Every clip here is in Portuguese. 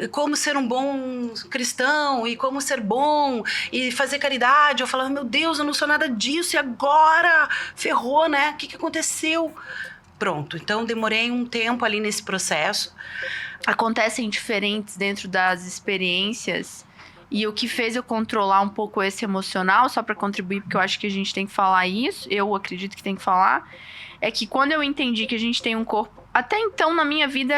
como ser um bom cristão e como ser bom e fazer caridade. Eu falava, meu Deus, eu não sou nada disso e agora ferrou, né? O que aconteceu? Pronto, então demorei um tempo ali nesse processo. Acontecem diferentes dentro das experiências e o que fez eu controlar um pouco esse emocional, só para contribuir, porque eu acho que a gente tem que falar isso, eu acredito que tem que falar, é que quando eu entendi que a gente tem um corpo, até então na minha vida,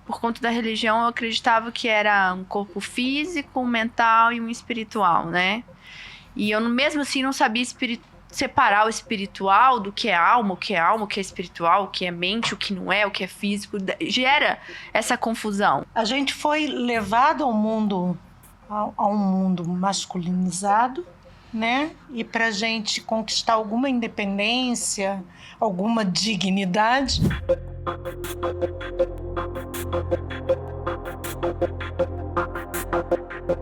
por conta da religião, eu acreditava que era um corpo físico, um mental e um espiritual, né? E eu mesmo assim não sabia separar o espiritual do que é alma, o que é alma, o que é espiritual, o que é mente, o que não é, o que é físico. Gera essa confusão. A gente foi levado ao mundo, a um mundo masculinizado, né? E pra gente conquistar alguma independência, alguma dignidade.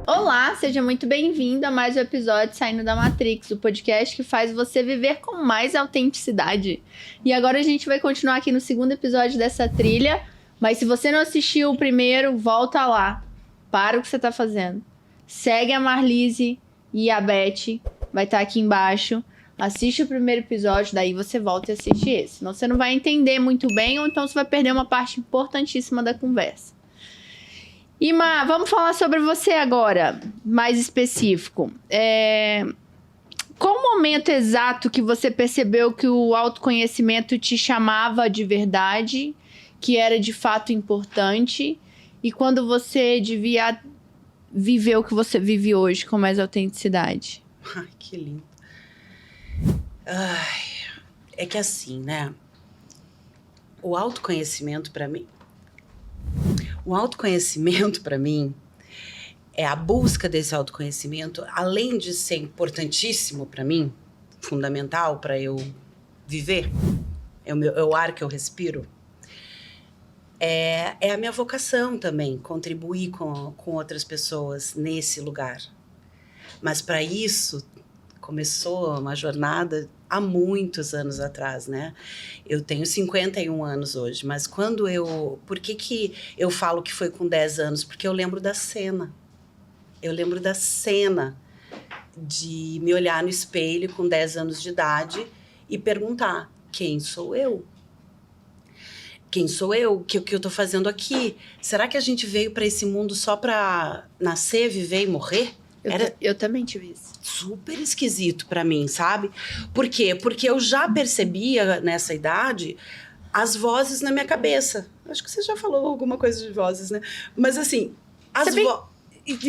Olá, seja muito bem-vindo a mais um episódio Saindo da Matrix, o podcast que faz você viver com mais autenticidade. E agora a gente vai continuar aqui no segundo episódio dessa trilha, mas se você não assistiu o primeiro, volta lá. Para o que você tá fazendo. Segue a Marlise e a Beth, vai estar aqui embaixo. Assiste o primeiro episódio, daí você volta e assiste esse. Senão você não vai entender muito bem, ou então você vai perder uma parte importantíssima da conversa. Ima, vamos falar sobre você agora, mais específico. Qual o momento exato que você percebeu que o autoconhecimento te chamava de verdade, que era de fato importante, e quando você devia viver o que você vive hoje com mais autenticidade? Ai, que lindo. Ai, é que assim, né? O autoconhecimento para mim é a busca desse autoconhecimento, além de ser importantíssimo para mim, fundamental para eu viver, é o ar que eu respiro, é a minha vocação também, contribuir com outras pessoas nesse lugar. Mas para isso, começou uma jornada há muitos anos atrás, né? Eu tenho 51 anos hoje, mas por que eu falo que foi com 10 anos? Porque eu lembro da cena. Eu lembro da cena de me olhar no espelho com 10 anos de idade e perguntar, quem sou eu? Quem sou eu? O que eu tô fazendo aqui? Será que a gente veio para esse mundo só para nascer, viver e morrer? Eu também tive isso. Super esquisito pra mim, sabe? Por quê? Porque eu já percebia nessa idade as vozes na minha cabeça. Acho que você já falou alguma coisa de vozes, né? Mas assim,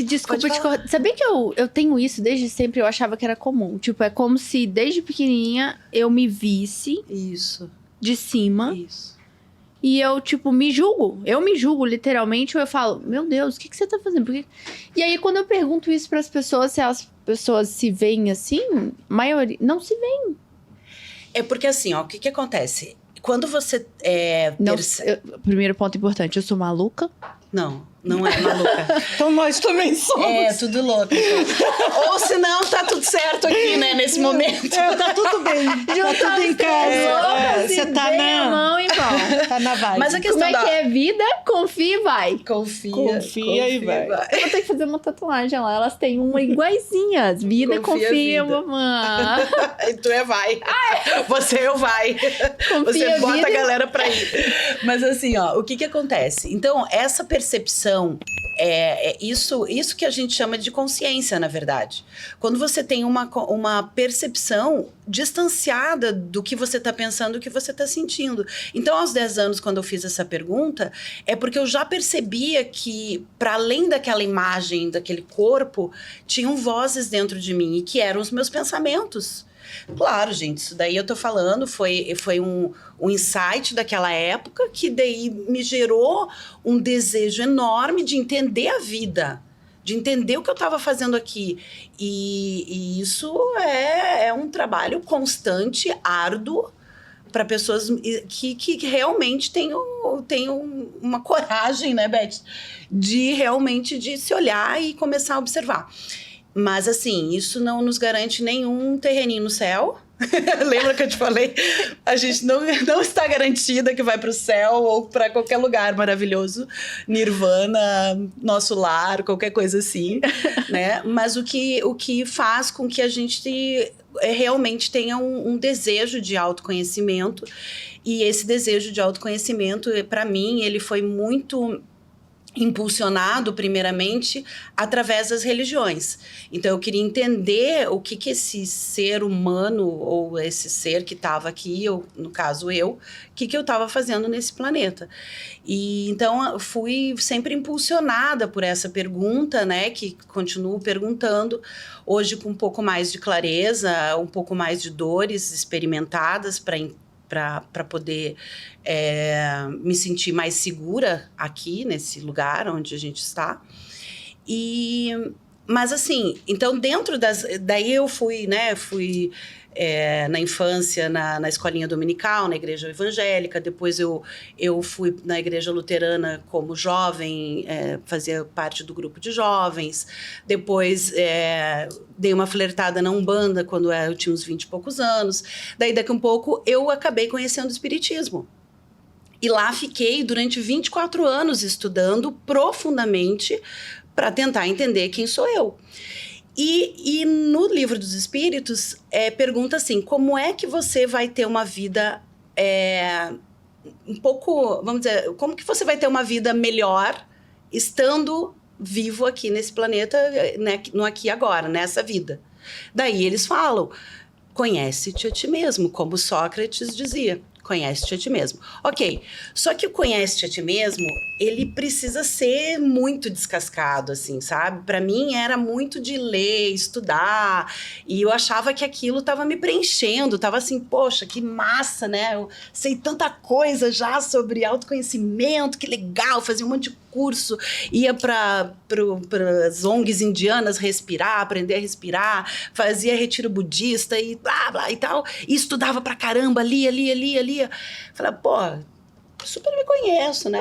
Desculpa te cortar. Sabia que eu tenho isso desde sempre? Eu achava que era comum. Tipo, é como se desde pequenininha eu me visse isso de cima. Isso. E eu, tipo, me julgo. Eu me julgo, literalmente. Ou eu falo, meu Deus, o que você tá fazendo? E aí, quando eu pergunto isso pras pessoas, se as pessoas se veem assim, a maioria não se veem. É porque assim, ó, o que acontece? Quando você primeiro ponto importante, eu sou maluca? Não é maluca. Então nós também somos. É, tudo louco. Então. Ou se não, tá tudo certo aqui, né, nesse momento. Tá tudo bem. Tá tudo em casa. Você tá na mão e pau. Tá na vibe. Mas a questão Como é que é vida? Confia e vai. Confia e vai. Eu vou ter que fazer uma tatuagem lá. Elas têm uma iguaizinhas. Vida, confia, mamãe. E tu vai. Você vai. Você bota a galera pra ir. Mas assim, ó, o que acontece? Então, essa percepção isso que a gente chama de consciência, na verdade. Quando você tem uma percepção distanciada do que você está pensando, do que você está sentindo. Então, aos 10 anos, quando eu fiz essa pergunta, é porque eu já percebia que, para além daquela imagem, daquele corpo, tinham vozes dentro de mim, e que eram os meus pensamentos. Claro, gente, isso daí eu tô falando, foi um insight daquela época que daí me gerou um desejo enorme de entender a vida, de entender o que eu estava fazendo aqui. E isso é um trabalho constante, árduo, para pessoas que realmente tenham uma coragem, né, Beth? De realmente de se olhar e começar a observar. Mas, assim, isso não nos garante nenhum terreninho no céu, Lembra que eu te falei? A gente não está garantida que vai para o céu ou para qualquer lugar maravilhoso, nirvana, nosso lar, qualquer coisa assim, né? Mas o que faz com que a gente realmente tenha um desejo de autoconhecimento. E esse desejo de autoconhecimento, para mim, ele foi muito impulsionado primeiramente através das religiões. Então eu queria entender o que esse ser humano ou esse ser que estava aqui, ou no caso o que eu estava fazendo nesse planeta. E então fui sempre impulsionada por essa pergunta, né, que continuo perguntando hoje com um pouco mais de clareza, um pouco mais de dores experimentadas para poder me sentir mais segura aqui, nesse lugar onde a gente está. Mas assim, então dentro daí eu fui, né, na infância na escolinha dominical, na igreja evangélica, depois eu fui na igreja luterana como jovem, fazia parte do grupo de jovens, depois dei uma flertada na Umbanda quando eu tinha uns 20 e poucos anos, daí daqui um pouco eu acabei conhecendo o espiritismo. E lá fiquei durante 24 anos estudando profundamente para tentar entender quem sou eu. E no Livro dos Espíritos, pergunta assim, como é que você vai ter uma vida um pouco, vamos dizer, como que você vai ter uma vida melhor estando vivo aqui nesse planeta, né, no aqui e agora, nessa vida? Daí eles falam, conhece-te a ti mesmo, como Sócrates dizia. Conhece-te a ti mesmo. Ok, só que o conhece-te a ti mesmo, ele precisa ser muito descascado, assim, sabe? Para mim era muito de ler, estudar, e eu achava que aquilo estava me preenchendo, estava assim, poxa, que massa, né? Eu sei tanta coisa já sobre autoconhecimento, que legal, fazia um monte de curso, ia para as ONGs indianas respirar, aprender a respirar, fazia retiro budista e blá, blá e tal, e estudava pra caramba, lia. Falei, pô, super me conheço, né?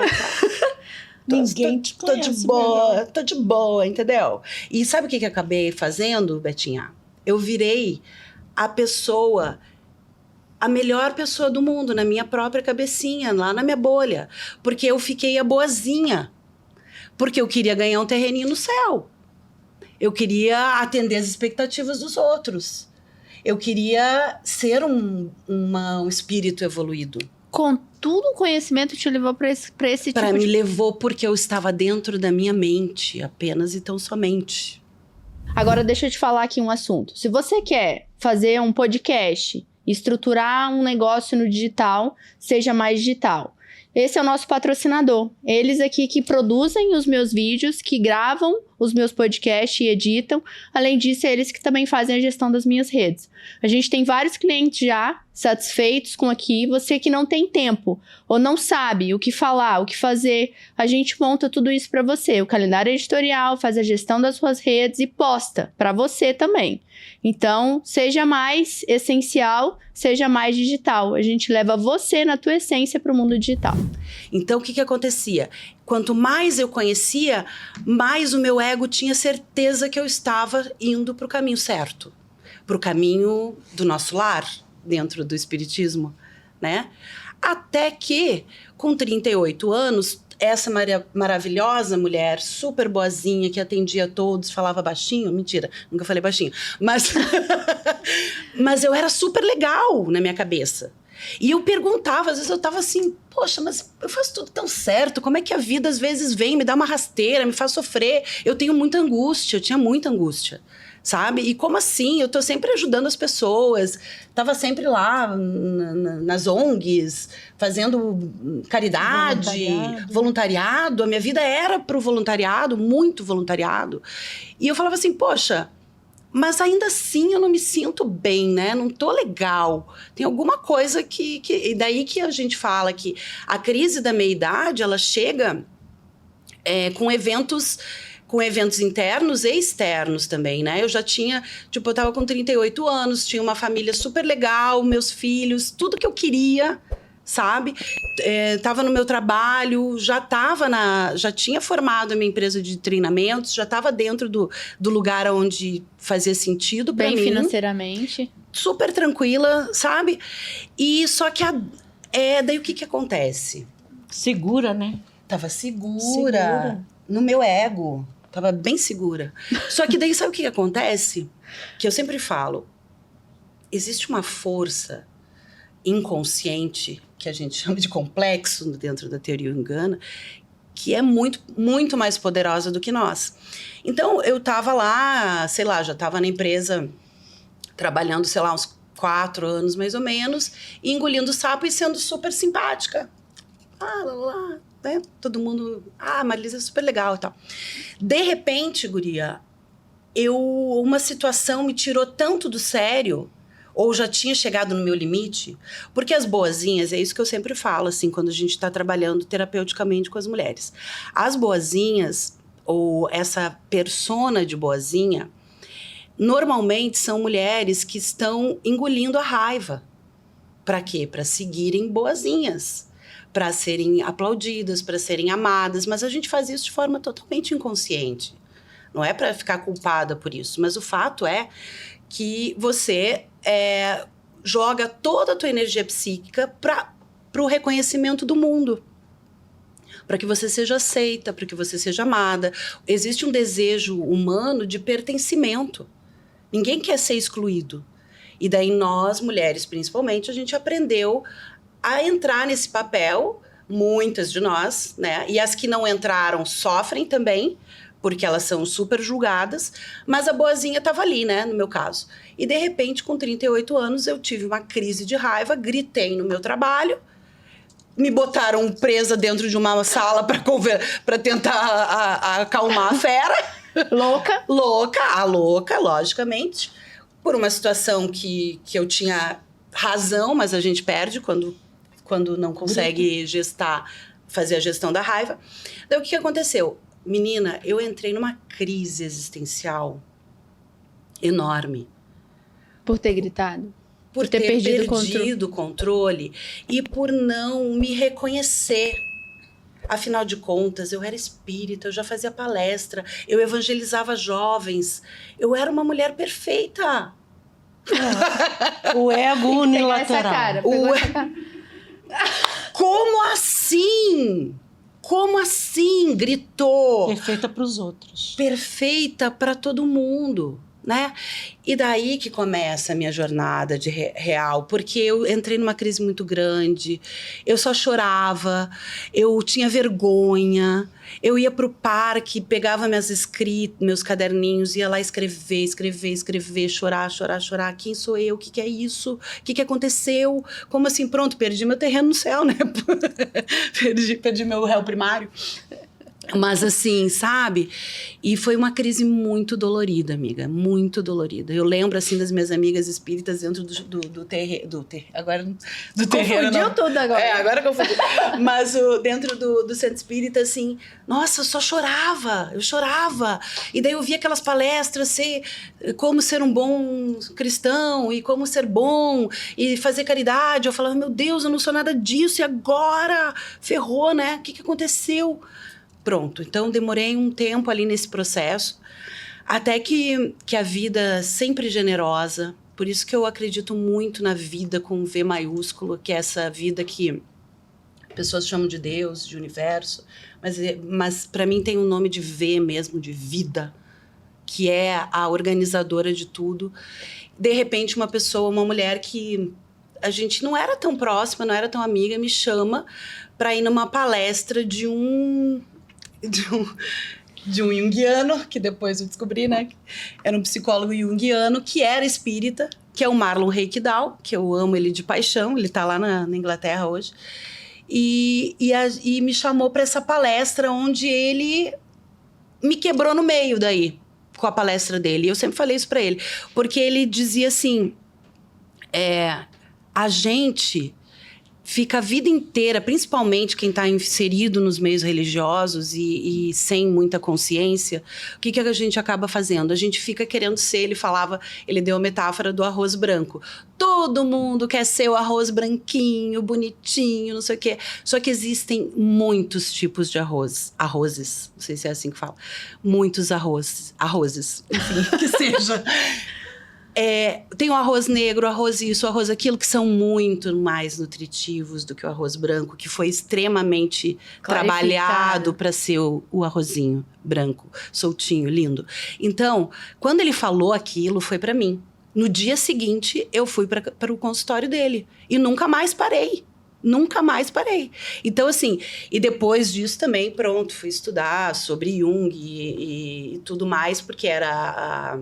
Ninguém te conhece. Tô de boa, entendeu? E sabe o que acabei fazendo, Betinha? Eu virei a melhor pessoa do mundo, na minha própria cabecinha, lá na minha bolha. Porque eu fiquei a boazinha. Porque eu queria ganhar um terreninho no céu. Eu queria atender as expectativas dos outros. Eu queria ser um espírito evoluído. Contudo, o conhecimento te levou para esse tipo de... Me levou porque eu estava dentro da minha mente, apenas e tão somente. Agora, deixa eu te falar aqui um assunto. Se você quer fazer um podcast, estruturar um negócio no digital, seja mais digital. Esse é o nosso patrocinador. Eles aqui que produzem os meus vídeos, que gravam os meus podcasts e editam. Além disso, é eles que também fazem a gestão das minhas redes. A gente tem vários clientes já satisfeitos com aqui. Você que não tem tempo ou não sabe o que falar, o que fazer, a gente monta tudo isso para você. O calendário editorial, faz a gestão das suas redes e posta para você também. Então, seja mais essencial, seja mais digital. A gente leva você na tua essência para o mundo digital. Então, o que acontecia? Quanto mais eu conhecia, mais o meu ego tinha certeza que eu estava indo para o caminho certo. Para o caminho do nosso lar, dentro do espiritismo, né? Até que, com 38 anos, essa maravilhosa mulher, super boazinha, que atendia todos, falava baixinho, mentira, nunca falei baixinho, mas eu era super legal na minha cabeça. E eu perguntava, às vezes eu tava assim, poxa, mas eu faço tudo tão certo, como é que a vida às vezes vem, me dá uma rasteira, me faz sofrer? Eu tenho muita angústia, eu tinha muita angústia, sabe? E como assim? Eu tô sempre ajudando as pessoas, tava sempre lá nas ONGs, fazendo caridade, voluntariado. A minha vida era pro voluntariado, muito voluntariado. E eu falava assim, poxa, mas ainda assim eu não me sinto bem, né? Não tô legal. Tem alguma coisa que... E daí que a gente fala que a crise da meia-idade, ela chega com eventos internos e externos também, né? Eu já tinha... Tipo, eu tava com 38 anos, tinha uma família super legal, meus filhos, tudo que eu queria sabe? Tava no meu trabalho, já tinha formado a minha empresa de treinamentos, já estava dentro do lugar onde fazia sentido para mim. Bem financeiramente. Super tranquila, sabe? E só que daí o que acontece? Segura, né? Tava segura. No meu ego. Tava bem segura. Só que daí sabe o que acontece? Que eu sempre falo, existe uma força inconsciente, que a gente chama de complexo dentro da teoria junguiana, que é muito, muito mais poderosa do que nós. Então, eu tava lá, sei lá, já tava na empresa trabalhando, sei lá, uns 4 anos mais ou menos, e engolindo sapo e sendo super simpática. Né? Todo mundo, Marilisa é super legal e tal. De repente, guria, uma situação me tirou tanto do sério, ou já tinha chegado no meu limite, porque as boazinhas, é isso que eu sempre falo, assim, quando a gente está trabalhando terapeuticamente com as mulheres. As boazinhas, ou essa persona de boazinha, normalmente são mulheres que estão engolindo a raiva. Para quê? Para seguirem boazinhas, para serem aplaudidas, para serem amadas, mas a gente faz isso de forma totalmente inconsciente. Não é para ficar culpada por isso, mas o fato é que você joga toda a tua energia psíquica para o reconhecimento do mundo. Para que você seja aceita, para que você seja amada. Existe um desejo humano de pertencimento. Ninguém quer ser excluído. E daí nós, mulheres principalmente, a gente aprendeu a entrar nesse papel, muitas de nós, né? E as que não entraram sofrem também, porque elas são super julgadas, mas a boazinha estava ali, né, no meu caso. E, de repente, com 38 anos, eu tive uma crise de raiva, gritei no meu trabalho, me botaram presa dentro de uma sala para tentar acalmar a fera. Louca, logicamente, por uma situação que eu tinha razão, mas a gente perde quando não consegue fazer a gestão da raiva. Daí, o que aconteceu? Menina, eu entrei numa crise existencial enorme. Por ter gritado? Por ter perdido o controle e por não me reconhecer. Afinal de contas, eu era espírita, eu já fazia palestra, eu evangelizava jovens. Eu era uma mulher perfeita. O ego unilateral. Essa cara. Como assim? Como assim? Gritou. Perfeita para os outros. Perfeita para todo mundo, né? E daí que começa a minha jornada de real, porque eu entrei numa crise muito grande, eu só chorava, eu tinha vergonha, eu ia pro parque, pegava meus caderninhos, ia lá escrever, chorar. Quem sou eu? O que é isso? O que aconteceu? Como assim? Pronto, perdi meu terreno no céu, né? perdi meu réu primário. Mas assim, sabe? E foi uma crise muito dolorida, amiga. Muito dolorida. Eu lembro, assim, das minhas amigas espíritas dentro do terreiro. Agora, do terreiro. Confundiu tudo agora. Agora confundi. Mas dentro do centro espírita, assim, nossa, eu só chorava. Eu chorava. E daí eu via aquelas palestras, como ser um bom cristão e como ser bom e fazer caridade. Eu falava, meu Deus, eu não sou nada disso. E agora? Ferrou, né? O que aconteceu? Pronto, então demorei um tempo ali nesse processo, até que a vida sempre generosa, por isso que eu acredito muito na vida com V maiúsculo, que é essa vida que pessoas chamam de Deus, de universo, mas para mim tem um nome de V mesmo, de vida, que é a organizadora de tudo. De repente uma mulher que a gente não era tão próxima, não era tão amiga, me chama para ir numa palestra de um junguiano, que depois eu descobri, né? Era um psicólogo junguiano que era espírita, que é o Marlon Reikdal, que eu amo ele de paixão, ele tá lá na Inglaterra hoje. E me chamou para essa palestra onde ele me quebrou no meio daí, com a palestra dele. E eu sempre falei isso para ele, porque ele dizia assim, a gente fica a vida inteira, principalmente quem está inserido nos meios religiosos e sem muita consciência, o que a gente acaba fazendo? A gente fica querendo ser, ele deu a metáfora do arroz branco. Todo mundo quer ser o arroz branquinho, bonitinho, não sei o quê. Só que existem muitos tipos de arrozes, não sei se é assim que fala. Muitos arrozes, enfim, que seja. Tem o arroz negro, o arroz isso, o arroz aquilo, que são muito mais nutritivos do que o arroz branco, que foi extremamente trabalhado para ser o arrozinho branco, soltinho, lindo. Então, quando ele falou aquilo, foi para mim. No dia seguinte, eu fui para o consultório dele e nunca mais parei. Nunca mais parei. Então, assim, e depois disso também, pronto, fui estudar sobre Jung e tudo mais, porque era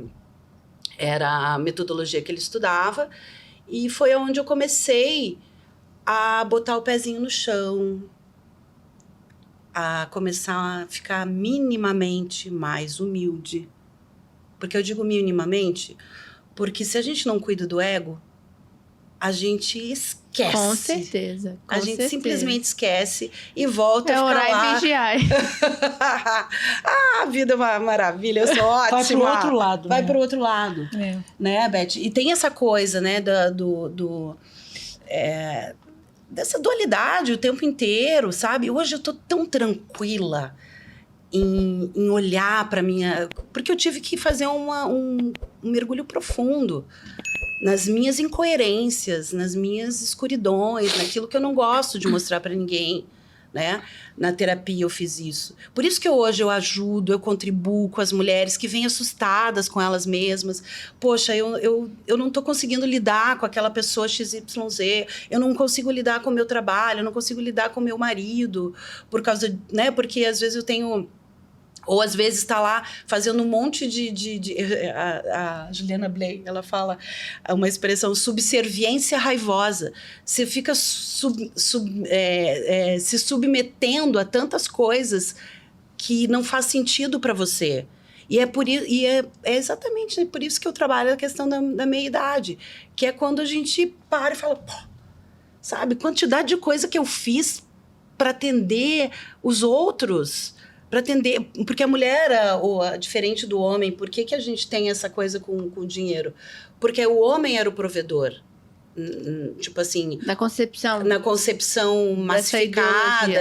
a metodologia que ele estudava, e foi onde eu comecei a botar o pezinho no chão, a começar a ficar minimamente mais humilde. Porque eu digo minimamente, porque se a gente não cuida do ego, a gente esquece. Com certeza. A gente simplesmente esquece e volta a ficar orar lá. E vigiar. A vida é uma maravilha, eu sou ótima. Vai pro outro lado. Vai pro outro lado. Né, Beth? E tem essa coisa, né, dessa dualidade o tempo inteiro, sabe? Hoje eu tô tão tranquila em olhar para minha... Porque eu tive que fazer um mergulho profundo nas minhas incoerências, nas minhas escuridões, naquilo que eu não gosto de mostrar para ninguém, né? Na terapia eu fiz isso. Por isso que hoje eu ajudo, eu contribuo com as mulheres que vêm assustadas com elas mesmas. Poxa, eu não estou conseguindo lidar com aquela pessoa XYZ, eu não consigo lidar com o meu trabalho, eu não consigo lidar com o meu marido, por causa, né? Porque às vezes eu tenho... Ou às vezes está lá fazendo um monte a Juliana Bley, ela fala uma expressão, subserviência raivosa. Você fica se submetendo a tantas coisas que não faz sentido para você. E é exatamente por isso que eu trabalho a questão da meia-idade, que é quando a gente para e fala, pô, sabe, quantidade de coisa que eu fiz para atender os outros... Para atender, porque a mulher, diferente do homem, por que a gente tem essa coisa com o dinheiro? Porque o homem era o provedor. Tipo assim... Na concepção massificada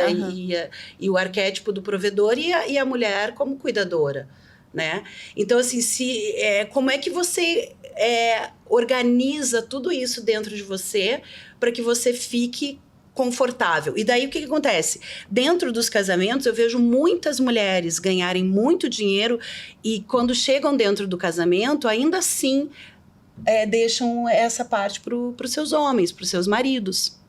e o arquétipo do provedor e a mulher como cuidadora, né? Então, assim, como é que você organiza tudo isso dentro de você para que você fique confortável. E daí o que acontece? Dentro dos casamentos eu vejo muitas mulheres ganharem muito dinheiro e quando chegam dentro do casamento, ainda assim deixam essa parte para os seus homens, para os seus maridos.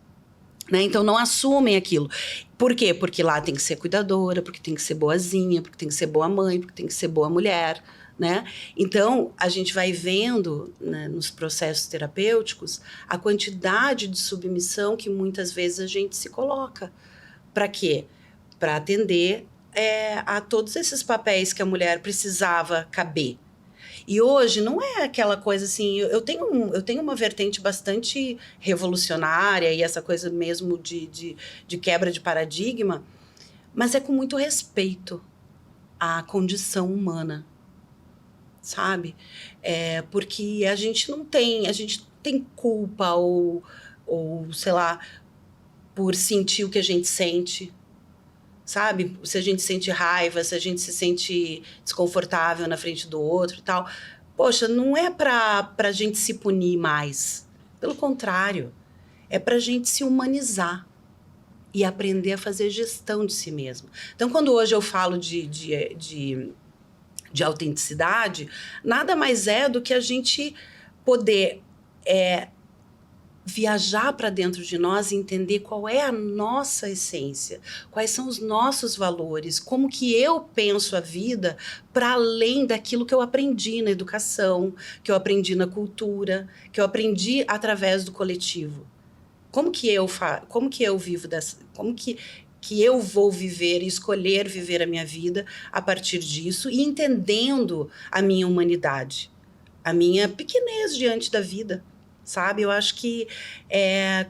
Né? Então não assumem aquilo. Por quê? Porque lá tem que ser cuidadora, porque tem que ser boazinha, porque tem que ser boa mãe, porque tem que ser boa mulher. Né? Então, a gente vai vendo, né, nos processos terapêuticos a quantidade de submissão que muitas vezes a gente se coloca. Para quê? Para atender a todos esses papéis que a mulher precisava caber. E hoje não é aquela coisa assim... Eu tenho uma vertente bastante revolucionária e essa coisa mesmo de quebra de paradigma, mas é com muito respeito à condição humana. Sabe? Porque a gente tem culpa ou, sei lá, por sentir o que a gente sente, sabe? Se a gente sente raiva, se a gente se sente desconfortável na frente do outro e tal. Poxa, não é pra gente se punir mais. Pelo contrário, é pra gente se humanizar e aprender a fazer gestão de si mesmo. Então, quando hoje eu falo de autenticidade, nada mais é do que a gente poder viajar para dentro de nós e entender qual é a nossa essência, quais são os nossos valores, como que eu penso a vida para além daquilo que eu aprendi na educação, que eu aprendi na cultura, que eu aprendi através do coletivo. Como que eu vivo como que eu vou viver e escolher viver a minha vida a partir disso e entendendo a minha humanidade, a minha pequenez diante da vida, sabe? Eu acho que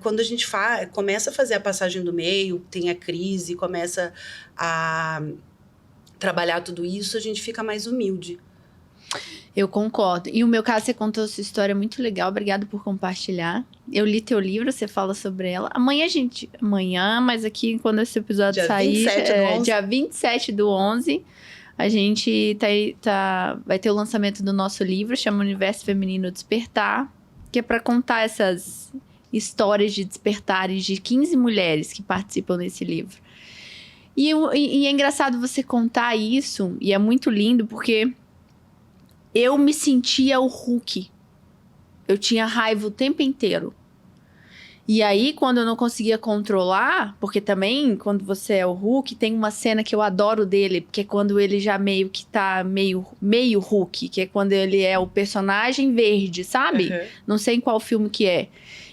quando a gente começa a fazer a passagem do meio, tem a crise, começa a trabalhar tudo isso, a gente fica mais humilde. Eu concordo. E o meu caso, você contou sua história muito legal. Obrigada por compartilhar. Eu li teu livro, você fala sobre ela. Amanhã, mas aqui quando esse episódio sair... Dia 27/11, a gente vai ter o lançamento do nosso livro, chama Universo Feminino Despertar, que é para contar essas histórias de despertares de 15 mulheres que participam desse livro. E é engraçado você contar isso, e é muito lindo, porque eu me sentia o Hulk. Eu tinha raiva o tempo inteiro. E aí, quando eu não conseguia controlar, porque também, quando você é o Hulk, tem uma cena que eu adoro dele, porque é quando ele já meio que tá meio Hulk, que é quando ele é o personagem verde, sabe? Uhum. Não sei em qual filme que é.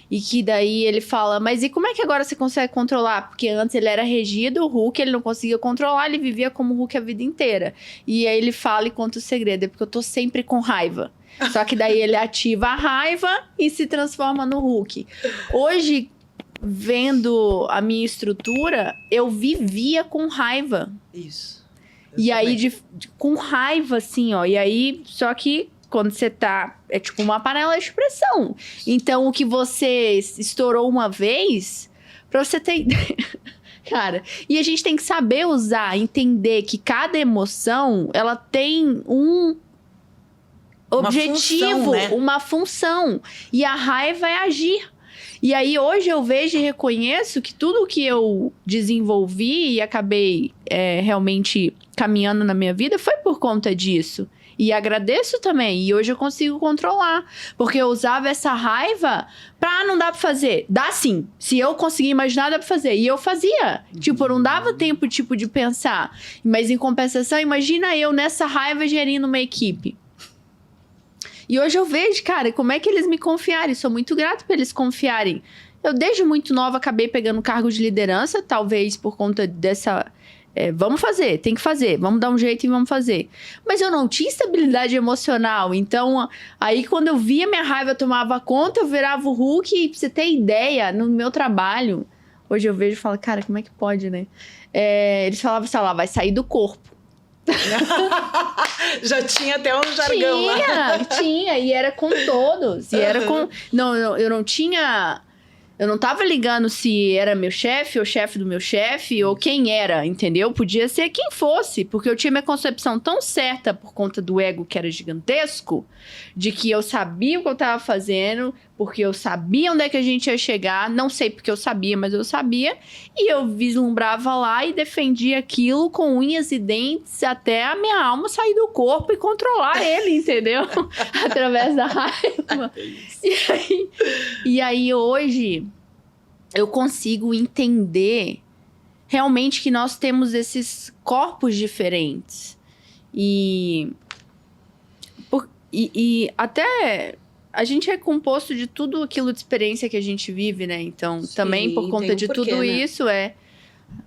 E que daí ele fala, mas e como é que agora você consegue controlar? Porque antes ele era regido, o Hulk, ele não conseguia controlar, ele vivia como Hulk a vida inteira. E aí ele fala e conta o segredo, é porque eu tô sempre com raiva. Só que daí ele ativa a raiva e se transforma no Hulk. Hoje, vendo a minha estrutura, eu vivia com raiva. Isso. E aí, com raiva, assim, ó. E aí, só que quando você tá... É tipo uma panela de pressão. Então, o que você estourou uma vez, pra você ter ideia... Cara, e a gente tem que saber usar, entender que cada emoção, ela tem um objetivo, uma função. E a raiva é agir. E aí, hoje eu vejo e reconheço que tudo que eu desenvolvi e acabei realmente caminhando na minha vida foi por conta disso. E agradeço também. E hoje eu consigo controlar. Porque eu usava essa raiva pra não dar pra fazer. Dá sim. Se eu conseguir imaginar, dá pra fazer. E eu fazia. Tipo, não dava tempo, de pensar. Mas em compensação, imagina eu nessa raiva gerindo uma equipe. E hoje eu vejo, cara, como é que eles me confiarem. Sou muito grato por eles confiarem. Eu, desde muito nova, acabei pegando cargo de liderança. Talvez por conta dessa... vamos fazer, tem que fazer, vamos dar um jeito e vamos fazer. Mas eu não tinha estabilidade emocional, então aí quando eu via minha raiva tomava conta, eu virava o Hulk. E pra você ter ideia, no meu trabalho, hoje eu vejo e falo, cara, como é que pode, né? Eles falavam, sei lá, vai sair do corpo. Já tinha até um jargão lá. Tinha, e era com todos. E era com... Não, eu não tinha... Eu não tava ligando se era meu chefe, ou chefe do meu chefe, ou quem era, entendeu? Podia ser quem fosse, porque eu tinha minha concepção tão certa por conta do ego que era gigantesco, de que eu sabia o que eu tava fazendo, porque eu sabia onde é que a gente ia chegar, não sei porque eu sabia, mas eu sabia, e eu vislumbrava lá e defendia aquilo com unhas e dentes até a minha alma sair do corpo e controlar ele, entendeu? Através da raiva. E aí hoje eu consigo entender realmente que nós temos esses corpos diferentes. E até a gente é composto de tudo aquilo de experiência que a gente vive, né? Então, sim, também por conta de tudo isso,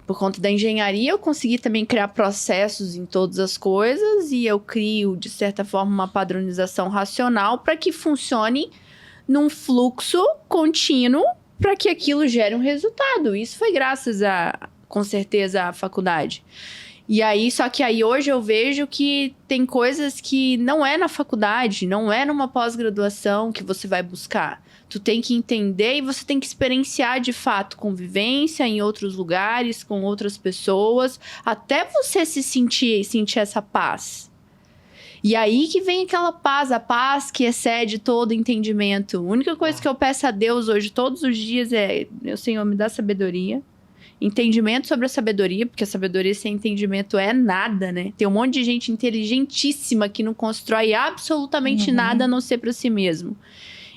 por conta da engenharia, eu consegui também criar processos em todas as coisas. E eu crio, de certa forma, uma padronização racional para que funcione num fluxo contínuo para que aquilo gere um resultado. Isso foi graças com certeza, à faculdade. E aí, só que aí hoje eu vejo que tem coisas que não é na faculdade, não é numa pós-graduação que você vai buscar. Tu tem que entender e você tem que experienciar de fato convivência em outros lugares, com outras pessoas, até você se sentir essa paz. E aí que vem aquela paz, a paz que excede todo entendimento. A única coisa que eu peço a Deus hoje, todos os dias, meu Senhor, me dá sabedoria. Entendimento sobre a sabedoria, porque a sabedoria sem entendimento é nada, né? Tem um monte de gente inteligentíssima que não constrói absolutamente nada a não ser para si mesmo.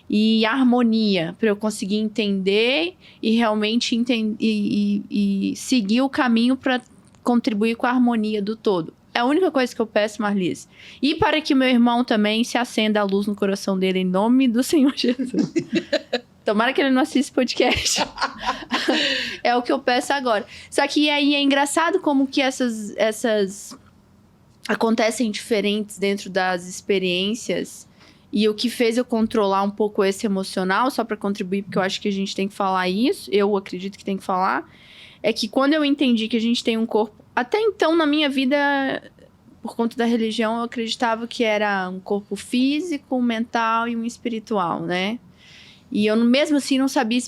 E harmonia, para eu conseguir entender e realmente e seguir o caminho para contribuir com a harmonia do todo. É a única coisa que eu peço, Marlise. E para que meu irmão também se acenda a luz no coração dele, em nome do Senhor Jesus. Tomara que ele não assista esse podcast. É o que eu peço agora. Só que aí é engraçado como que essas acontecem diferentes dentro das experiências. E o que fez eu controlar um pouco esse emocional, só para contribuir, porque eu acho que a gente tem que falar isso, eu acredito que tem que falar, é que quando eu entendi que a gente tem um corpo... Até então, na minha vida, por conta da religião, eu acreditava que era um corpo físico, um mental e um espiritual, né? E eu, mesmo assim, não sabia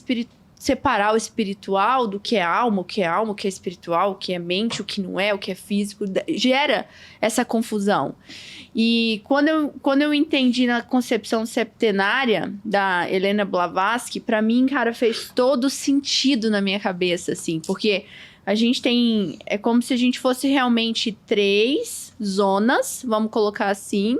separar o espiritual do que é alma, o que é espiritual, o que é mente, o que não é, o que é físico. Gera essa confusão. E quando eu entendi na concepção septenária da Helena Blavatsky, para mim, cara, fez todo sentido na minha cabeça, assim. Porque a gente tem... É como se a gente fosse realmente 3 zonas, vamos colocar assim.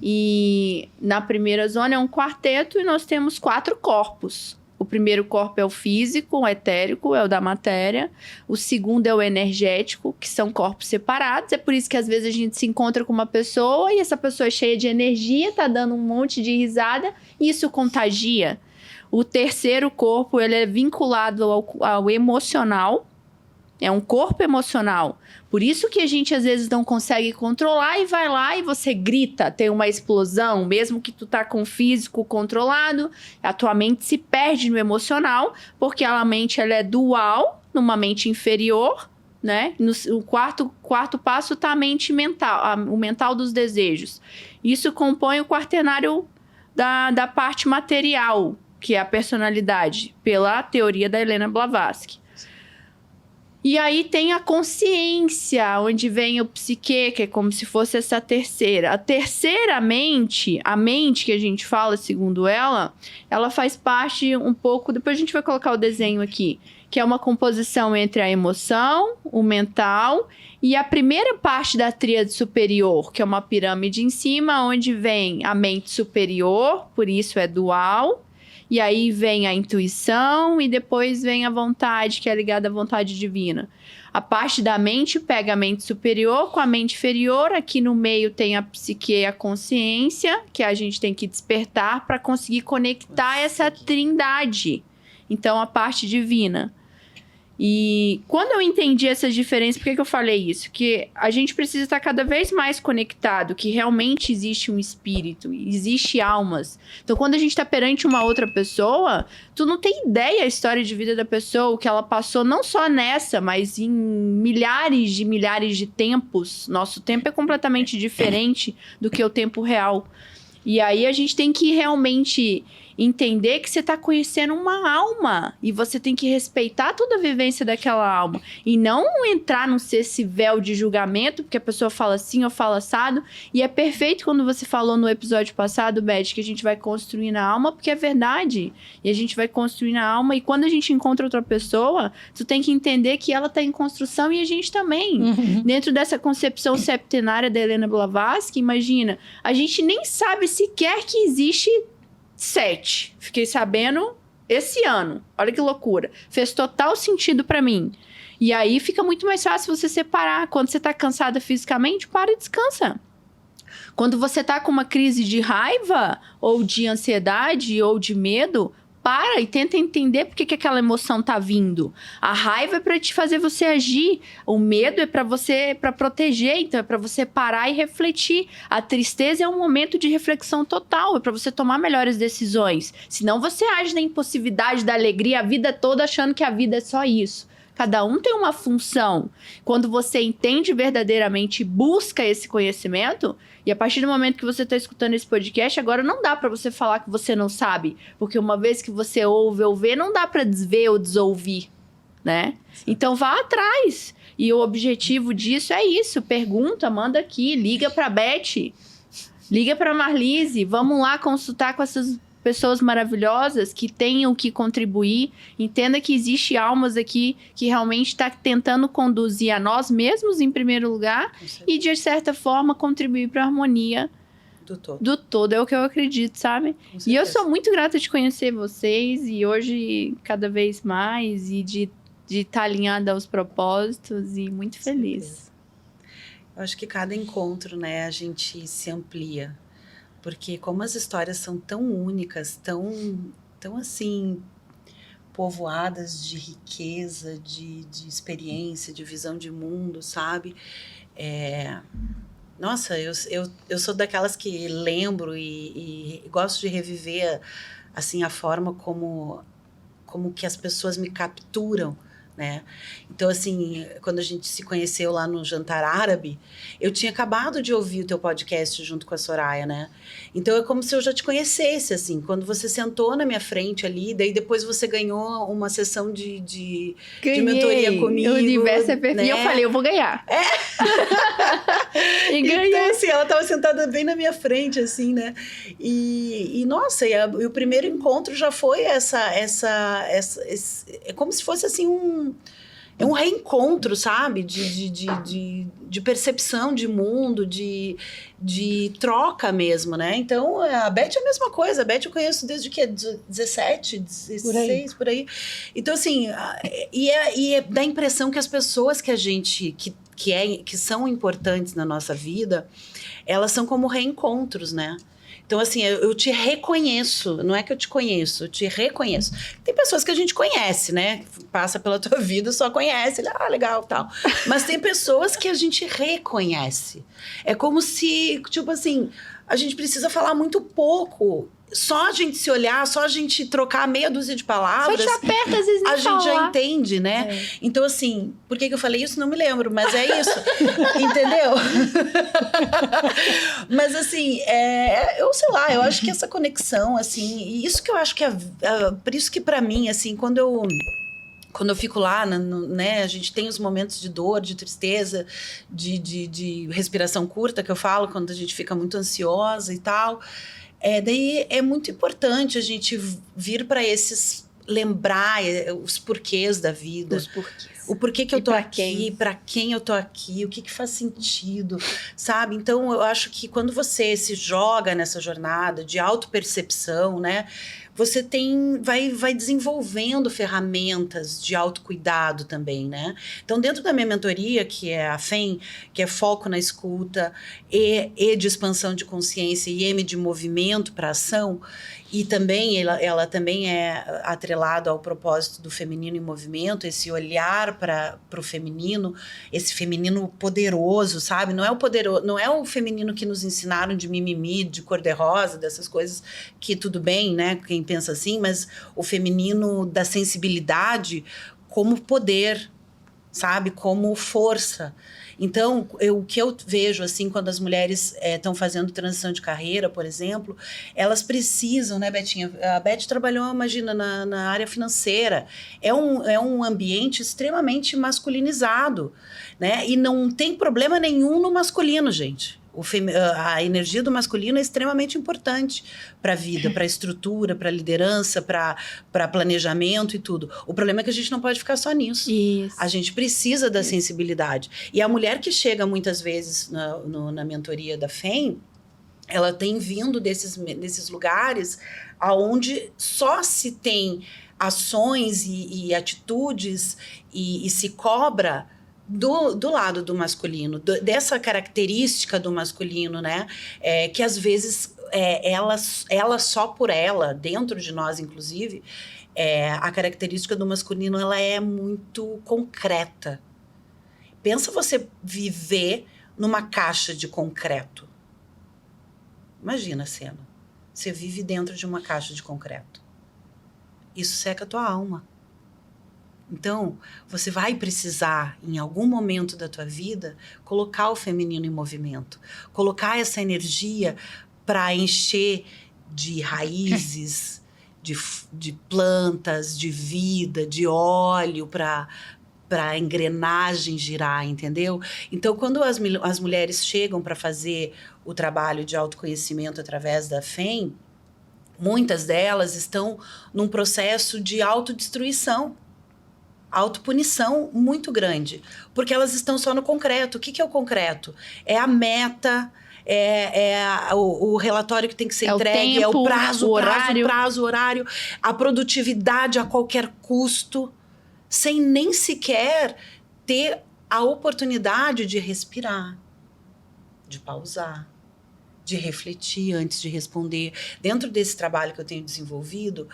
E na primeira zona é um quarteto e nós temos 4 corpos. O primeiro corpo é o físico, o etérico, é o da matéria. O segundo é o energético, que são corpos separados. É por isso que às vezes a gente se encontra com uma pessoa e essa pessoa é cheia de energia, tá dando um monte de risada e isso contagia. O terceiro corpo, ele é vinculado ao emocional. É um corpo emocional. Por isso que a gente às vezes não consegue controlar e vai lá e você grita, tem uma explosão, mesmo que tu tá com o físico controlado, a tua mente se perde no emocional, porque a mente ela é dual, numa mente inferior, né? O quarto passo tá a mente mental, o mental dos desejos. Isso compõe o quaternário da parte material, que é a personalidade, pela teoria da Helena Blavatsky. E aí tem a consciência, onde vem o psique, que é como se fosse essa terceira. A terceira mente, a mente que a gente fala, segundo ela faz parte um pouco... Depois a gente vai colocar o desenho aqui, que é uma composição entre a emoção, o mental e a primeira parte da tríade superior, que é uma pirâmide em cima, onde vem a mente superior, por isso é dual. E aí vem a intuição e depois vem a vontade, que é ligada à vontade divina. A parte da mente pega a mente superior com a mente inferior. Aqui no meio tem a psique e a consciência, que a gente tem que despertar para conseguir conectar essa trindade. Então, a parte divina. E quando eu entendi essas diferenças, por que eu falei isso? Que a gente precisa estar cada vez mais conectado, que realmente existe um espírito, existe almas. Então, quando a gente está perante uma outra pessoa, tu não tem ideia a história de vida da pessoa, o que ela passou, não só nessa, mas em milhares de tempos. Nosso tempo é completamente diferente do que o tempo real. E aí a gente tem que realmente entender que você está conhecendo uma alma e você tem que respeitar toda a vivência daquela alma e não entrar nesse véu de julgamento, porque a pessoa fala assim ou fala assado. E é perfeito quando você falou no episódio passado, Beth, que a gente vai construir na alma, porque é verdade. E a gente vai construir na alma e quando a gente encontra outra pessoa, tu tem que entender que ela está em construção e a gente também. Dentro dessa concepção septenária da Helena Blavatsky, imagina, a gente nem sabe sequer que existe 7. Fiquei sabendo esse ano. Olha que loucura. Fez total sentido pra mim. E aí fica muito mais fácil você separar. Quando você tá cansada fisicamente, para e descansa. Quando você tá com uma crise de raiva, ou de ansiedade, ou de medo, para e tenta entender por que aquela emoção tá vindo. A raiva é para te fazer você agir. O medo é para proteger, então é para você parar e refletir. A tristeza é um momento de reflexão total, é para você tomar melhores decisões. Senão você age na impulsividade da alegria a vida toda achando que a vida é só isso. Cada um tem uma função. Quando você entende verdadeiramente e busca esse conhecimento, e a partir do momento que você está escutando esse podcast, agora não dá para você falar que você não sabe. Porque uma vez que você ouve ou vê, não dá para desver ou desouvir, né? Sim. Então vá atrás. E o objetivo disso é isso. Pergunta, manda aqui, liga para Beth, liga para Marlise, vamos lá consultar com essas pessoas maravilhosas que tenham que contribuir. Entenda que existe almas aqui que realmente está tentando conduzir a nós mesmos em primeiro lugar e de certa forma contribuir para a harmonia do todo. É o que eu acredito, sabe? E eu sou muito grata de conhecer vocês e hoje cada vez mais e de estar alinhada aos propósitos e muito feliz. Eu acho que cada encontro, né, a gente se amplia. Porque como as histórias são tão únicas, tão assim, povoadas de riqueza, de experiência, de visão de mundo, sabe? Nossa, eu sou daquelas que lembro e gosto de reviver, assim, a forma como que as pessoas me capturam, né? Então, assim, quando a gente se conheceu lá no Jantar Árabe, eu tinha acabado de ouvir o teu podcast junto com a Soraya, né? Então, é como se eu já te conhecesse, assim. Quando você sentou na minha frente ali, daí depois você ganhou uma sessão de mentoria comigo. O universo é perfeito. Né? E eu falei, eu vou ganhar. E ganhei. Então, assim, ela estava sentada bem na minha frente, assim, né? E nossa, e o primeiro encontro já foi é como se fosse, assim, um reencontro, sabe? De percepção de mundo, de troca mesmo, né? Então, a Beth é a mesma coisa. A Beth eu conheço desde o quê? 17, 16, por aí. Então, assim, dá a impressão que as pessoas que a gente... que são importantes na nossa vida, elas são como reencontros, né? Então, assim, eu te reconheço, não é que eu te conheço, eu te reconheço. Tem pessoas que a gente conhece, né? Passa pela tua vida, só conhece, legal, tal. Mas tem pessoas que a gente reconhece. É como se, tipo assim, a gente precisa falar muito pouco. Só a gente se olhar, só a gente trocar meia dúzia de palavras... Só te aperta, às vezes, a gente já entende, né? É. Então, assim, por que eu falei isso? Não me lembro, mas é isso. Entendeu? Mas, assim, eu sei lá, eu acho que essa conexão, assim... E isso que eu acho que por isso que, pra mim, assim, quando eu fico lá, né, a gente tem os momentos de dor, de tristeza, de respiração curta, que eu falo, quando a gente fica muito ansiosa e tal... daí é muito importante a gente vir para lembrar os porquês da vida. Os porquês. O porquê que eu tô aqui, quem? para quem eu tô aqui, o que faz sentido, sabe? Então, eu acho que quando você se joga nessa jornada de autopercepção, né? Você vai desenvolvendo ferramentas de autocuidado também, né? Então, dentro da minha mentoria, que é a FEM, que é foco na escuta, E de expansão de consciência e M de movimento para ação, e também ela também é atrelada ao propósito do feminino em movimento, esse olhar para o feminino, esse feminino poderoso, sabe? Não é o feminino que nos ensinaram de mimimi, de cor-de-rosa, dessas coisas que tudo bem, né? Quem pensa assim, mas o feminino da sensibilidade como poder, sabe? Como força. Então, o que eu vejo, assim, quando as mulheres estão fazendo transição de carreira, por exemplo, elas precisam, né, Betinha? A Beth trabalhou, imagina, na área financeira. É um ambiente extremamente masculinizado, né? E não tem problema nenhum no masculino, gente. A energia do masculino é extremamente importante para a vida, para a estrutura, para a liderança, para planejamento e tudo. O problema é que a gente não pode ficar só nisso. Isso. A gente precisa da sensibilidade. E a mulher que chega muitas vezes na mentoria da FEM, ela tem vindo desses lugares onde só se tem ações e atitudes e se cobra do lado do masculino, dessa característica do masculino, né? Que às vezes ela só por ela, dentro de nós inclusive, a característica do masculino ela é muito concreta. Pensa você viver numa caixa de concreto. Imagina a cena. Você vive dentro de uma caixa de concreto. Isso seca a tua alma. Então, você vai precisar, em algum momento da tua vida, colocar o feminino em movimento. Colocar essa energia para encher de raízes, de plantas, de vida, de óleo, para a engrenagem girar, entendeu? Então, quando as mulheres chegam para fazer o trabalho de autoconhecimento através da FEM, muitas delas estão num processo de autodestruição, autopunição muito grande, porque elas estão só no concreto. O que é o concreto? É a meta, o relatório que tem que ser entregue, tempo, é o prazo, o horário, a produtividade a qualquer custo, sem nem sequer ter a oportunidade de respirar, de pausar, de refletir antes de responder. Dentro desse trabalho que eu tenho desenvolvido,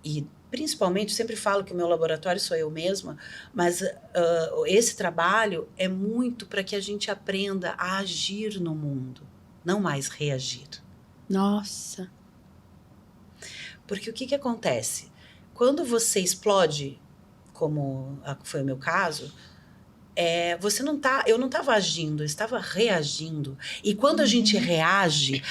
e principalmente, eu sempre falo que o meu laboratório sou eu mesma, mas esse trabalho é muito para que a gente aprenda a agir no mundo, não mais reagir. Nossa. Porque o que acontece? Quando você explode, como foi o meu caso, eu não estava agindo, eu estava reagindo. E quando a gente reage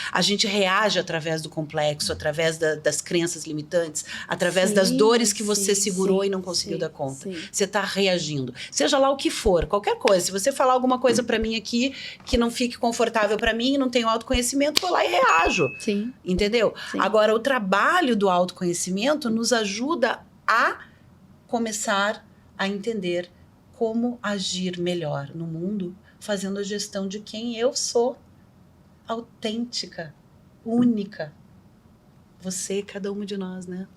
através do complexo, através das crenças limitantes, através das dores que você segurou e não conseguiu dar conta. Você está reagindo. Seja lá o que for, qualquer coisa. Se você falar alguma coisa para mim aqui que não fique confortável para mim, não tenho autoconhecimento, vou lá e reajo. Sim. Entendeu? Sim. Agora, o trabalho do autoconhecimento nos ajuda a começar a entender como agir melhor no mundo, fazendo a gestão de quem eu sou, autêntica, única. Você, cada um de nós, né?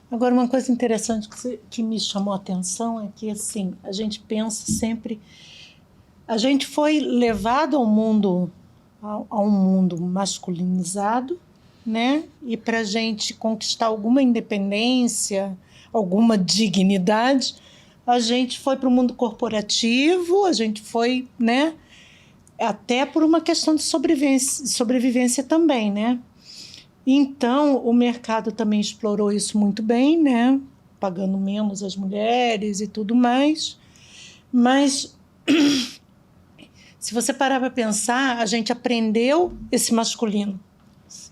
Agora, uma coisa interessante que me chamou a atenção é que, assim, a gente pensa sempre... A gente foi levado a um mundo masculinizado, né? E para a gente conquistar alguma independência, alguma dignidade... A gente foi para o mundo corporativo, a gente foi, né? Até por uma questão de sobrevivência também, né? Então, o mercado também explorou isso muito bem, né? Pagando menos as mulheres e tudo mais. Mas, se você parar para pensar, a gente aprendeu esse masculino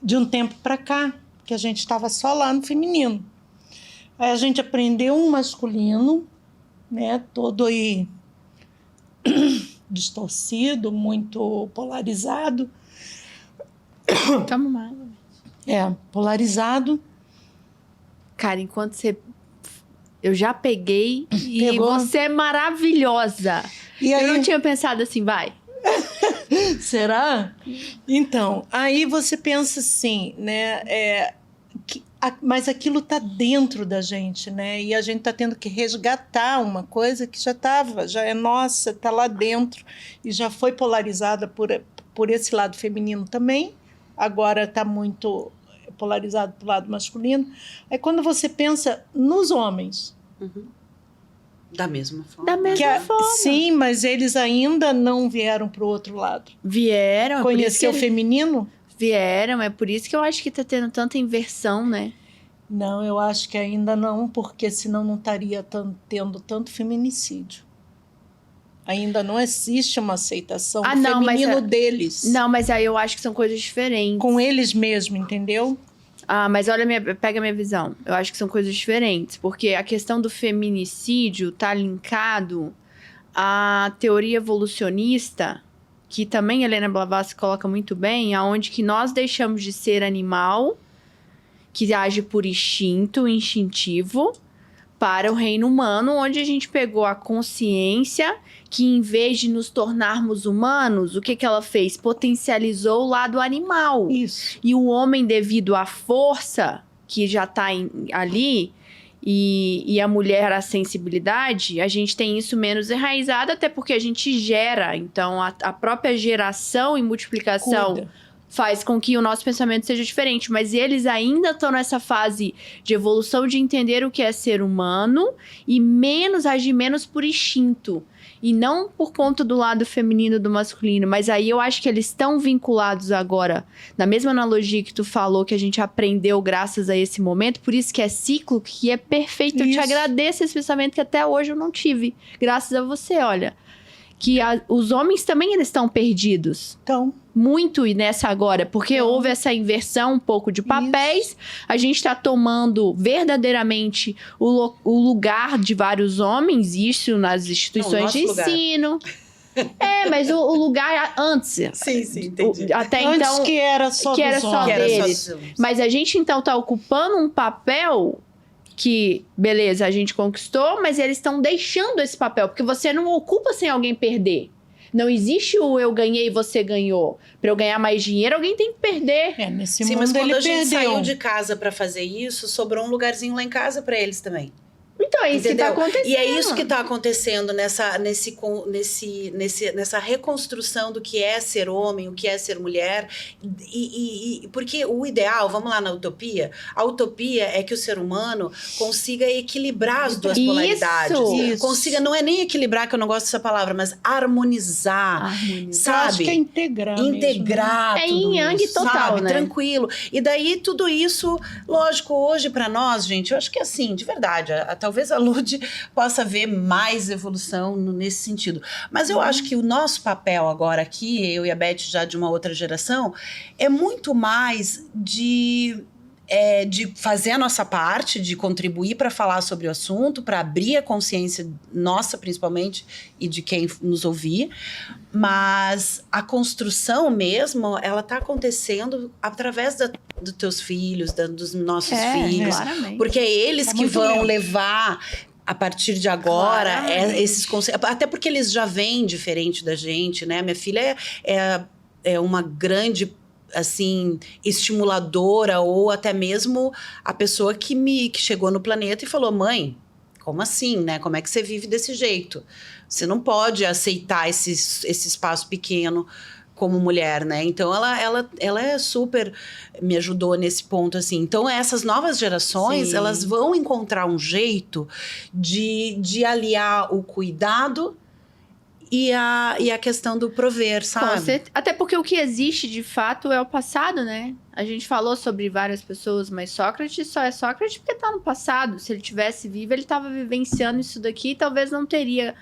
de um tempo para cá, que a gente estava só lá no feminino. Aí a gente aprendeu um masculino, né, todo aí distorcido, muito polarizado. Toma uma água. Polarizado. Cara, enquanto você... Eu já peguei e Pegou? você é maravilhosa. E aí... Eu não tinha pensado assim, vai. Será? Então, aí você pensa assim, né, mas aquilo está dentro da gente, né? E a gente está tendo que resgatar uma coisa que já é nossa, está lá dentro e já foi polarizada por esse lado feminino também. Agora está muito polarizado para o lado masculino. Aí quando você pensa nos homens... Da mesma forma. Da mesma forma. Sim, mas eles ainda não vieram para o outro lado. Vieram. Conhecer o feminino? Vieram, é por isso que eu acho que tá tendo tanta inversão, né? Não, eu acho que ainda não, porque senão não estaria tendo tanto feminicídio. Ainda não existe uma aceitação do feminino deles. Não, mas aí eu acho que são coisas diferentes. Com eles mesmo, entendeu? Ah, mas pega a minha visão. Eu acho que são coisas diferentes, porque a questão do feminicídio tá linkado à teoria evolucionista, que também Helena Blavatsky coloca muito bem, aonde que nós deixamos de ser animal, que age por instintivo, para o reino humano, onde a gente pegou a consciência que, em vez de nos tornarmos humanos, o que ela fez? Potencializou o lado animal. Isso. E o homem, devido à força que já está ali, e a mulher a sensibilidade, a gente tem isso menos enraizado, até porque a gente gera. Então, a própria geração e multiplicação faz com que o nosso pensamento seja diferente. Mas eles ainda estão nessa fase de evolução, de entender o que é ser humano e agir menos por instinto. E não por conta do lado feminino e do masculino. Mas aí eu acho que eles estão vinculados agora, na mesma analogia que tu falou, que a gente aprendeu graças a esse momento. Por isso que é ciclo, que é perfeito. Eu te agradeço esse pensamento que até hoje eu não tive. Graças a você, olha. Que os homens também eles estão perdidos. Então... Muito nessa agora, porque houve essa inversão um pouco de papéis. Isso. A gente está tomando verdadeiramente o lugar de vários homens, isso nas instituições de ensino. Mas o lugar antes. Sim, entendi. Até antes então, que era só deles. Mas a gente então está ocupando um papel que, beleza, a gente conquistou, mas eles estão deixando esse papel, porque você não ocupa sem alguém perder. Não existe o eu ganhei e você ganhou. Para eu ganhar mais dinheiro, alguém tem que perder. Nesse Sim, mundo mas quando ele a gente perdeu. saiu de casa para fazer isso, sobrou um lugarzinho lá em casa para eles também. Então, é isso que tá acontecendo. E é isso que tá acontecendo nessa reconstrução do que é ser homem, o que é ser mulher. Porque o ideal, vamos lá na utopia, a utopia é que o ser humano consiga equilibrar as duas polaridades. Isso. Consiga, não é nem equilibrar, que eu não gosto dessa palavra, mas harmonizar. Sabe? Eu acho que é integrar Integrar mesmo, né? tudo É yin yang isso, total, sabe? né? Tranquilo. E daí tudo isso, lógico, hoje pra nós, gente, eu acho que assim, de verdade, talvez a Lud possa ver mais evolução nesse sentido. Mas eu acho que o nosso papel agora aqui, eu e a Beth já de uma outra geração, é muito mais de fazer a nossa parte, de contribuir para falar sobre o assunto, para abrir a consciência nossa, principalmente, e de quem nos ouvir. Mas a construção mesmo, ela está acontecendo através dos teus filhos, dos nossos filhos. Claramente. Porque é eles que vão lindo. levar, a partir de agora, esses conceitos. Até porque eles já vêm diferente da gente, né? Minha filha é uma grande, assim, estimuladora, ou até mesmo a pessoa que chegou no planeta e falou: mãe, como assim, né? Como é que você vive desse jeito? Você não pode aceitar esse espaço pequeno como mulher, né? Então, ela é super... me ajudou nesse ponto, assim. Então, essas novas gerações, elas vão encontrar um jeito de aliar o cuidado e a questão do prover, sabe? Até porque o que existe, de fato, é o passado, né? A gente falou sobre várias pessoas, mas Sócrates só é Sócrates porque tá no passado. Se ele tivesse vivo, ele tava vivenciando isso daqui e talvez não teria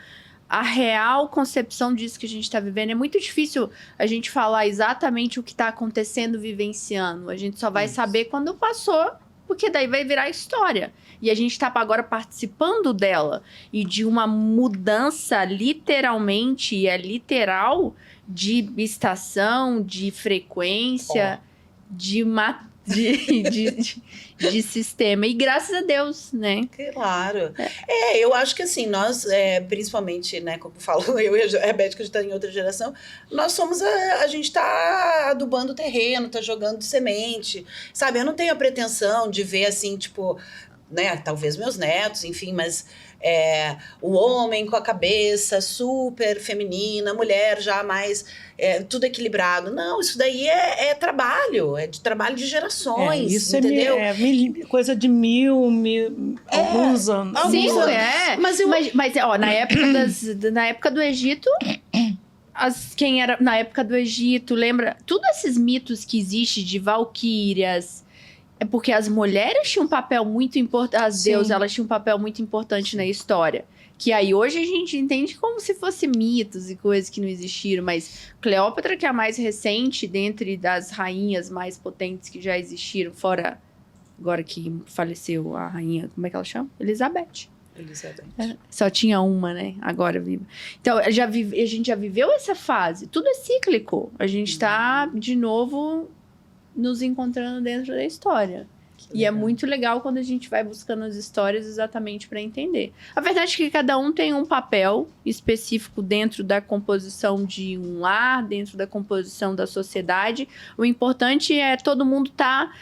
a real concepção disso que a gente tá vivendo. É muito difícil a gente falar exatamente o que tá acontecendo vivenciando. A gente só vai saber quando passou, porque daí vai virar história. E a gente tá agora participando dela. E de uma mudança, literalmente, e é literal, de estação, de frequência, de sistema. E graças a Deus, né? Claro. Eu acho que assim, nós, principalmente, né, como eu falo, eu e a Beth, que a gente tá em outra geração, nós somos a gente tá adubando o terreno, tá jogando semente, sabe? Eu não tenho a pretensão de ver assim, tipo, né, talvez meus netos, enfim, mas o homem com a cabeça super feminina, a mulher já mais tudo equilibrado. Não, isso daí é trabalho, é de trabalho de gerações, isso entendeu? Coisa de alguns anos. Sim, Mas ó, na época do Egito, quem era na época do Egito, lembra? Todos esses mitos que existem de valquírias, é porque as mulheres tinham um papel muito importante, as deusas, elas tinham um papel muito importante na história. Que aí hoje a gente entende como se fosse mitos e coisas que não existiram, mas Cleópatra, que é a mais recente, dentre das rainhas mais potentes que já existiram, fora agora que faleceu a rainha, como é que ela chama? Elizabeth. Só tinha uma, né? Agora viva. Então, a gente já viveu essa fase. Tudo é cíclico. A gente tá, de novo, nos encontrando dentro da história. E é muito legal quando a gente vai buscando as histórias exatamente para entender. A verdade é que cada um tem um papel específico dentro da composição de um lar, dentro da composição da sociedade. O importante é todo mundo estar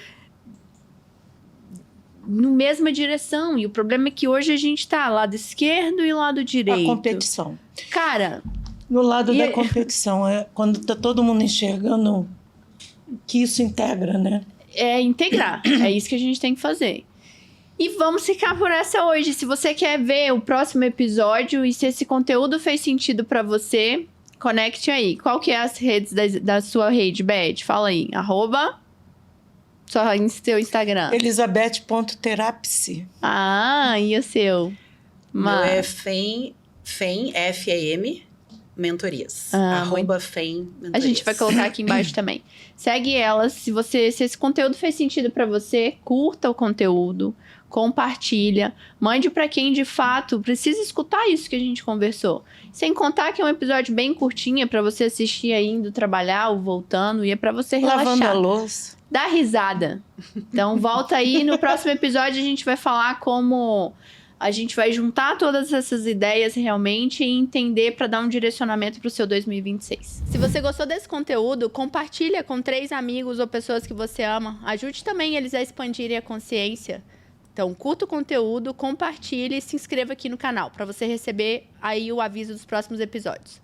na mesma direção. E o problema é que hoje a gente tá lado esquerdo e lado direito. A competição. Cara... No lado da competição, quando tá todo mundo enxergando que isso integra, né? É integrar. É isso que a gente tem que fazer. E vamos ficar por essa hoje. Se você quer ver o próximo episódio e se esse conteúdo fez sentido pra você, conecte aí. Qual que é as redes da sua rede, Beth? Fala aí. Seu Instagram. Elizabeth.terapsi. E o seu? Meu é FEM, F-A-M, mentorias. @FEM mentorias. A gente vai colocar aqui embaixo também. Segue elas. Se esse conteúdo fez sentido pra você, curta o conteúdo, compartilha, mande pra quem de fato precisa escutar isso que a gente conversou. Sem contar que é um episódio bem curtinho, pra você assistir aí indo trabalhar ou voltando, e é pra você relaxar. Lavando a louça. Dá risada. Então volta aí, no próximo episódio a gente vai falar como a gente vai juntar todas essas ideias realmente e entender para dar um direcionamento para o seu 2026. Se você gostou desse conteúdo, compartilha com 3 amigos ou pessoas que você ama. Ajude também eles a expandirem a consciência. Então, curta o conteúdo, compartilhe e se inscreva aqui no canal para você receber aí o aviso dos próximos episódios.